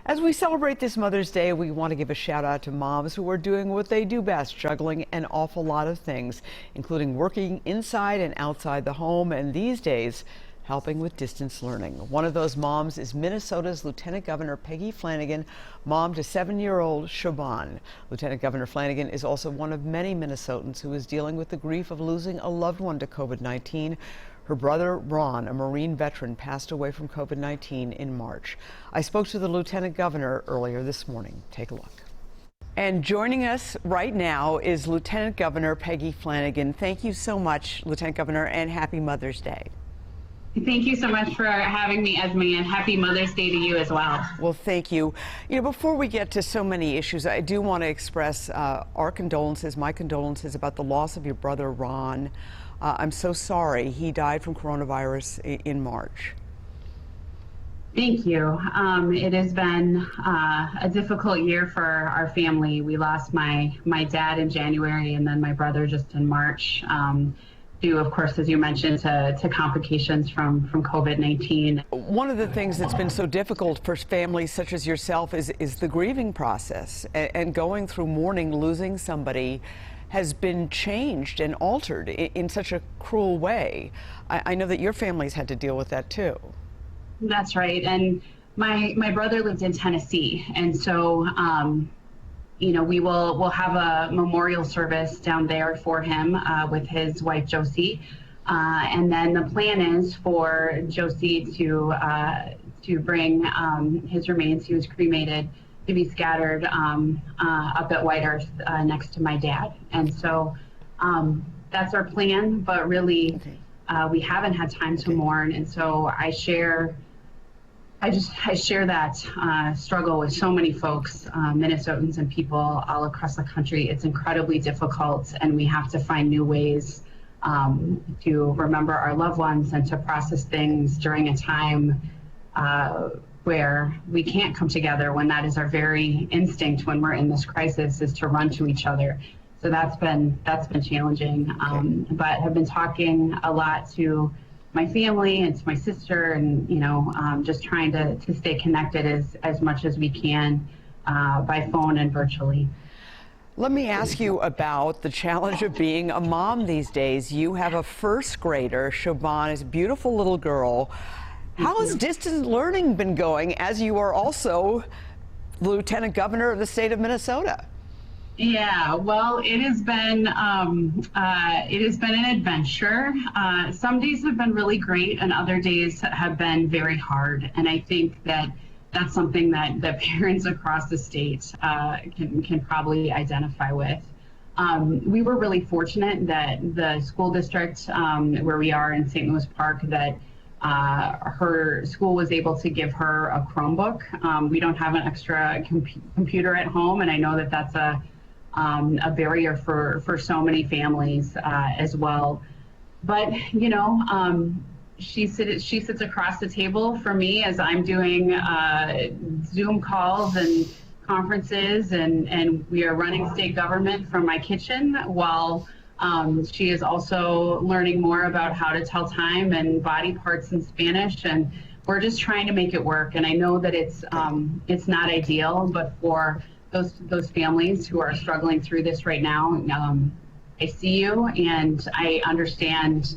As we celebrate this Mother's Day, we want to give a shout out to moms who are doing what they do best, juggling an awful lot of things, including working inside and outside the home, and these days, helping with distance learning. One of those moms is Minnesota's Lieutenant Governor Peggy Flanagan, mom to 7-year-old Siobhan. Lieutenant Governor Flanagan is also one of many Minnesotans who is dealing with the grief of losing a loved one to COVID-19. Her brother, Ron, a Marine veteran, passed away from COVID-19 in March. I spoke to the Lieutenant Governor earlier this morning. Take a look. And joining us right now is Lieutenant Governor Peggy Flanagan. Thank you so much, Lieutenant Governor, and happy Mother's Day. Thank you so much for having me, Esme, and happy Mother's Day to you as well. Well, thank you. You know, before we get to so many issues, I do want to express our condolences, my condolences about the loss of your brother, Ron. I'm so sorry. He died from coronavirus in March. Thank you. It has been a difficult year for our family. We lost my dad in January and then my brother just in March. Due, of course, as you mentioned, to complications from COVID-19. One of the things that's been so difficult for families such as yourself is the grieving process, and going through mourning, losing somebody has been changed and altered in such a cruel way. I know that your family's had to deal with that too. That's right, and my brother lived in Tennessee, and so you know, we'll have a memorial service down there for him with his wife Josie, and then the plan is for Josie to bring his remains. He was cremated to be scattered up at White Earth next to my dad, and so that's our plan. But really, we haven't had time to mourn, and so I share that struggle with so many folks, Minnesotans and people all across the country. It's incredibly difficult, and we have to find new ways to remember our loved ones and to process things during a time where we can't come together, when that is our very instinct when we're in this crisis, is to run to each other. So that's been challenging, but have been talking a lot to my family and to my sister, and you know, just trying to stay connected as much as we can by phone and virtually. Let me ask you about the challenge of being a mom these days. You have a first grader, Siobhan, is a beautiful little girl. How has distance learning been going, as you are also Lieutenant Governor of the state of Minnesota? Yeah, well, it has been an adventure. Some days have been really great, and other days have been very hard. And I think that that's something that parents across the state can probably identify with. We were really fortunate that the school district where we are in St. Louis Park, that her school was able to give her a Chromebook. We don't have an extra computer at home, and I know that that's a barrier for so many families as well. But you know, she sits across the table from me as I'm doing Zoom calls and conferences, and we are running state government from my kitchen, while she is also learning more about how to tell time and body parts in Spanish, and we're just trying to make it work. And I know that it's not ideal, but for those families who are struggling through this right now, I see you and I understand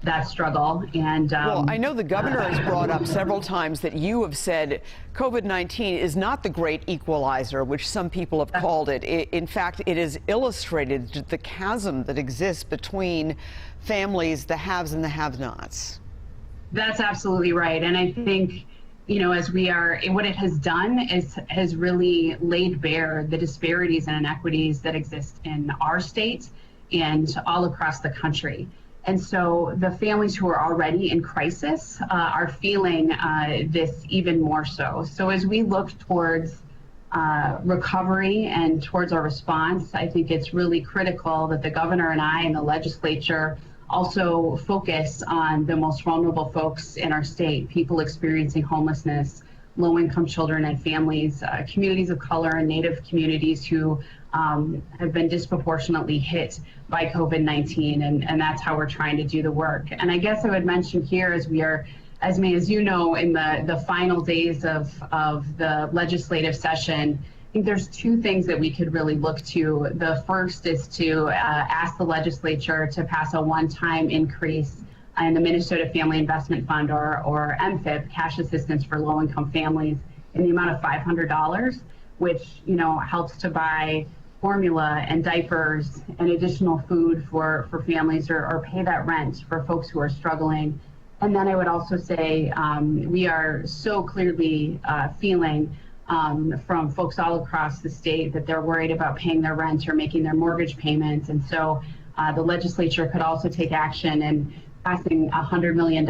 that struggle. And well, I know the governor has brought up several times that you have said COVID-19 is not the great equalizer, which some people have called it. In fact, it has illustrated the chasm that exists between families, the haves and the have-nots. That's absolutely right. And I think, you know, as we are, what it has done has really laid bare the disparities and inequities that exist in our state and all across the country. And so the families who are already in crisis are feeling this even more so. So as we look towards recovery and towards our response, I think it's really critical that the governor and I and the legislature also focus on the most vulnerable folks in our state, people experiencing homelessness, low-income children and families, communities of color and Native communities who have been disproportionately hit by COVID-19, and that's how we're trying to do the work. And I guess I would mention here, as we are Esme, as you know, in the final days of the legislative session, I think there's two things that we could really look to. The first is to ask the legislature to pass a one-time increase in the Minnesota Family Investment Fund, or MFIP, cash assistance for low-income families, in the amount of $500, which helps to buy formula and diapers and additional food for families, or pay that rent for folks who are struggling. And then I would also say we are so clearly feeling from folks all across the state that they're worried about paying their rent or making their mortgage payments. And so the legislature could also take action in passing $100 million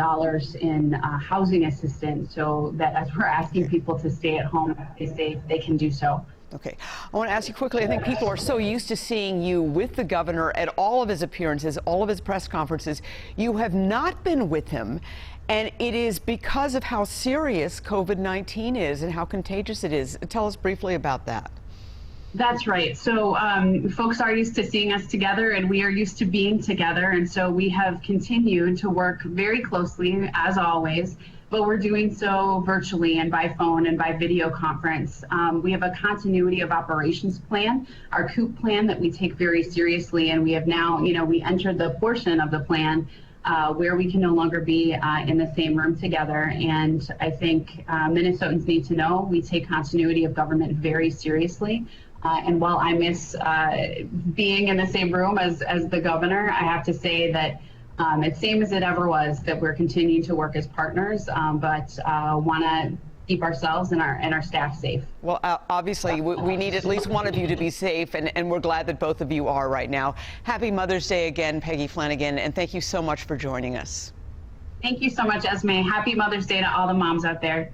in housing assistance, so that as we're asking people to stay at home, they can do so. Okay. I want to ask you quickly, I think people are so used to seeing you with the governor at all of his appearances, all of his press conferences. You have not been with him, and it is because of how serious COVID-19 is and how contagious it is. Tell us briefly about that. That's right. So folks are used to seeing us together, and we are used to being together. And so we have continued to work very closely, as always, but we're doing so virtually and by phone and by video conference. We have a continuity of operations plan, our COOP plan, that we take very seriously. And we have now, we entered the portion of the plan where we can no longer be in the same room together. And I think Minnesotans need to know we take continuity of government very seriously. And while I miss being in the same room as the governor, I have to say that it's same as it ever was, that we're continuing to work as partners, but want to keep ourselves and our staff safe. Well, obviously, we need at least one of you to be safe, and we're glad that both of you are right now. Happy Mother's Day again, Peggy Flanagan, and thank you so much for joining us. Thank you so much, Esme. Happy Mother's Day to all the moms out there.